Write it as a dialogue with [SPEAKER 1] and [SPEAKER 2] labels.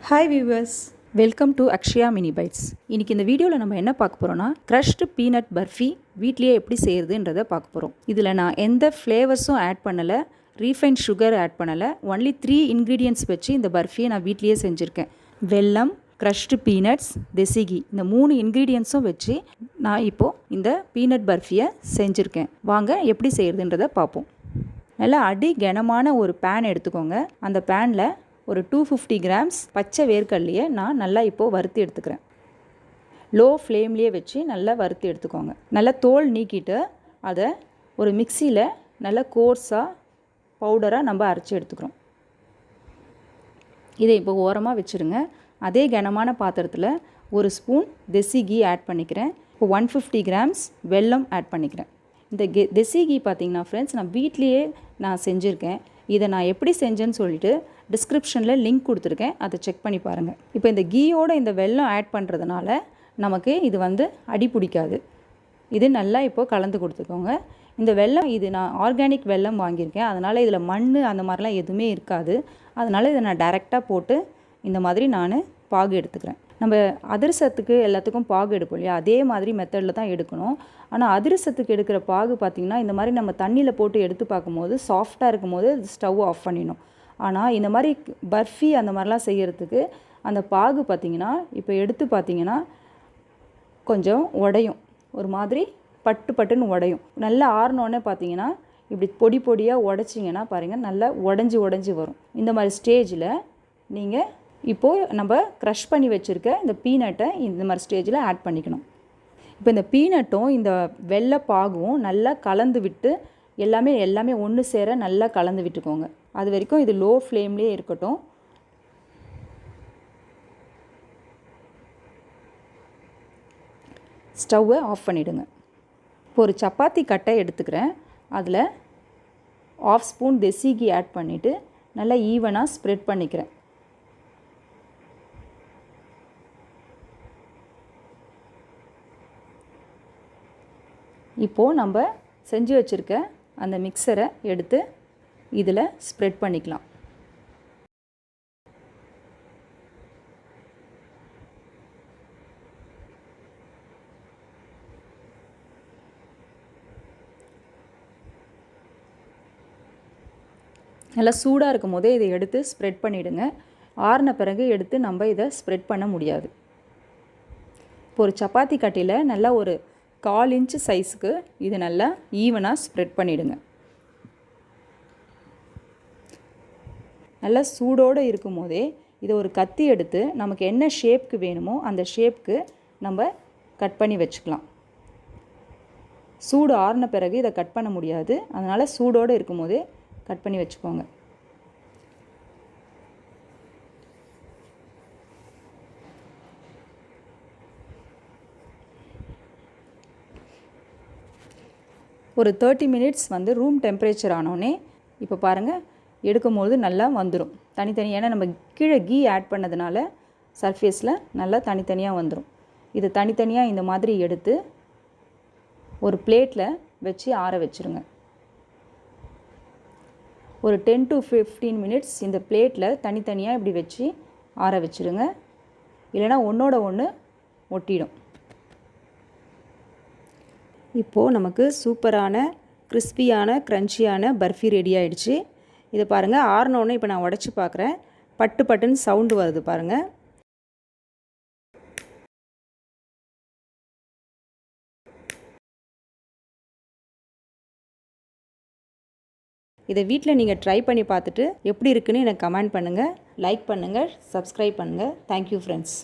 [SPEAKER 1] Hi viewers, welcome to Akshaya mini bites. இன்றைக்கி இந்த வீடியோவில் நம்ம என்ன பார்க்க போகிறோன்னா, க்ரஷ்டு பீனட் பர்ஃபி வீட்லேயே எப்படி செய்கிறதுன்றதை பார்க்க போகிறோம். இதில் நான் எந்த ஃப்ளேவர்ஸும் ஆட் பண்ணலை, ரீஃபைண்ட் சுகர் ஆட் பண்ணலை. ஒன்லி 3 இன்க்ரீடியன்ட்ஸ் வச்சு இந்த பர்ஃபியை நான் வீட்லேயே செஞ்சுருக்கேன். வெல்லம், க்ரஷ்டு பீனட்ஸ், தெசி கீ, இந்த 3 இன்க்ரீடியன்ட்ஸும் வச்சு நான் இப்போது இந்த பீனட் பர்ஃபியை செஞ்சுருக்கேன். வாங்க எப்படி செய்கிறதுன்றதை பார்ப்போம். நல்லா அடி கனமான ஒரு பேன் எடுத்துக்கோங்க. அந்த பேனில் ஒரு 250 கிராம்ஸ் பச்சை வேர்க்கடலையை நான் நல்லா இப்போது வறுத்து எடுத்துக்கிறேன். லோ ஃப்ளேம்லேயே வச்சு நல்லா வறுத்து எடுத்துக்கோங்க. நல்லா தோல் நீக்கிட்டு அதை ஒரு மிக்சியில் நல்லா கோர்ஸாக பவுடராக நம்ம அரைச்சி எடுத்துக்கிறோம். இதை இப்போ ஓரமாக வச்சுருங்க. அதே கனமான பாத்திரத்தில் ஒரு ஸ்பூன் தெசி கீ ஆட் பண்ணிக்கிறேன். இப்போ 150 கிராம்ஸ் வெல்லம் ஆட் பண்ணிக்கிறேன். இந்த தெசி கீ பார்த்திங்கன்னா ஃப்ரெண்ட்ஸ், நான் வீட்லேயே நான் செஞ்சுருக்கேன். இதை நான் எப்படி செஞ்சேன்னு சொல்லிட்டு டிஸ்கிரிப்ஷனில் லிங்க் கொடுத்துருக்கேன், அதை செக் பண்ணி பாருங்கள். இப்போ இந்த கீயோட இந்த வெல்லம் ஆட் பண்ணுறதுனால நமக்கு இது அடி பிடிக்காது. இது நல்லா இப்போது கலந்து கொடுத்துக்கோங்க. இந்த வெல்லம் இது நான் ஆர்கானிக் வெல்லம் வாங்கியிருக்கேன், அதனால் இதில் மண் அந்த மாதிரிலாம் எதுவுமே இருக்காது. அதனால் இதை நான் டைரெக்டாக போட்டு இந்த மாதிரி நான் பாகு எடுத்துக்கிறேன். நம்ம அதிரசத்துக்கு எல்லாத்துக்கும் பாகு எடுப்போம் இல்லையா, அதே மாதிரி மெத்தடில் தான் எடுக்கணும். ஆனால் அதிரசத்துக்கு எடுக்கிற பாகு பார்த்திங்கன்னா இந்த மாதிரி நம்ம தண்ணியில் போட்டு எடுத்து பார்க்கும்போது சாஃப்டாக இருக்கும் போது ஸ்டவ் ஆஃப் பண்ணிடணும். ஆனால் இந்த மாதிரி பர்ஃபி அந்த மாதிரிலாம் செய்கிறதுக்கு அந்த பாகு பார்த்திங்கன்னா இப்போ எடுத்து பார்த்திங்கன்னா கொஞ்சம் உடையும், ஒரு மாதிரி பட்டுன்னு உடையும். நல்லா ஆறினோடனே பார்த்திங்கன்னா இப்படி பொடி பொடியாக உடைச்சிங்கன்னா பாருங்கள், நல்லா உடஞ்சி வரும். இந்த மாதிரி ஸ்டேஜில் நீங்கள் இப்போது நம்ம க்ரஷ் பண்ணி வச்சுருக்க இந்த பீனட்டை இந்த மாதிரி ஸ்டேஜில் ஆட் பண்ணிக்கணும். இப்போ இந்த பீனட்டும் இந்த வெள்ளை பாகும் நல்லா கலந்து விட்டு எல்லாமே ஒன்று சேர நல்லா கலந்து விட்டுக்கோங்க. அது வரைக்கும் இது லோ ஃப்ளேம்லேயே இருக்கட்டும். ஸ்டவ்வை ஆஃப் பண்ணிவிடுங்க. இப்போ ஒரு சப்பாத்தி கட்டை எடுத்துக்கிறேன். அதில் 1/2 ஸ்பூன் தெசி கீ ஆட் பண்ணிவிட்டு நல்லா ஈவனாக ஸ்ப்ரெட் பண்ணிக்கிறேன். இப்போது நம்ம செஞ்சு வச்சுருக்க அந்த மிக்சரை எடுத்து இதில் ஸ்ப்ரெட் பண்ணிக்கலாம். நல்லா சூடாக இருக்கும் போதே இதை எடுத்து ஸ்ப்ரெட் பண்ணிவிடுங்க. ஆறின பிறகு எடுத்து நம்ம இதை ஸ்ப்ரெட் பண்ண முடியாது. இப்போ ஒரு சப்பாத்தி கட்டையில் நல்லா ஒரு 1/4 இன்ச்சு சைஸுக்கு இது நல்லா ஈவனாக ஸ்ப்ரெட் பண்ணிவிடுங்க. நல்லா சூடோடு இருக்கும் போதே இதை ஒரு கத்தி எடுத்து நமக்கு என்ன ஷேப்க்கு வேணுமோ அந்த ஷேப்க்கு நம்ம கட் பண்ணி வச்சுக்கலாம். சூடு ஆறின பிறகு இதை கட் பண்ண முடியாது, அதனால் சூடோடு இருக்கும் போதே கட் பண்ணி வச்சுக்கோங்க. ஒரு 30 மினிட்ஸ் ரூம் டெம்பரேச்சர் ஆனோடனே இப்போ பாருங்கள், எடுக்கும்போது நல்லா வந்துடும் தனித்தனியாக. ஏன்னா நம்ம கீழே கீ ஆட் பண்ணதுனால சர்ஃபேஸில் நல்லா தனித்தனியாக வந்துடும். இது தனித்தனியாக இந்த மாதிரி எடுத்து ஒரு பிளேட்டில் வச்சு ஆற வச்சுருங்க. ஒரு 10 to 15 மினிட்ஸ் இந்த பிளேட்டில் தனித்தனியாக இப்படி வச்சு ஆற வச்சுருங்க, இல்லைனா ஒன்றோட ஒன்று ஒட்டிடும். இப்போது நமக்கு சூப்பரான கிறிஸ்பியான க்ரன்ச்சியான பர்ஃபி ரெடி ஆகிடுச்சு. இதை பாருங்கள், ஆறினோடனே இப்போ நான் உடச்சி பார்க்குறேன், பட்டுன்னு சவுண்டு வருது பாருங்கள். இதை வீட்டில் நீங்கள் ட்ரை பண்ணி பார்த்துட்டு எப்படி இருக்குன்னு எனக்கு கமெண்ட் பண்ணுங்கள், லைக் பண்ணுங்கள், சப்ஸ்கிரைப் பண்ணுங்கள். Thank you friends.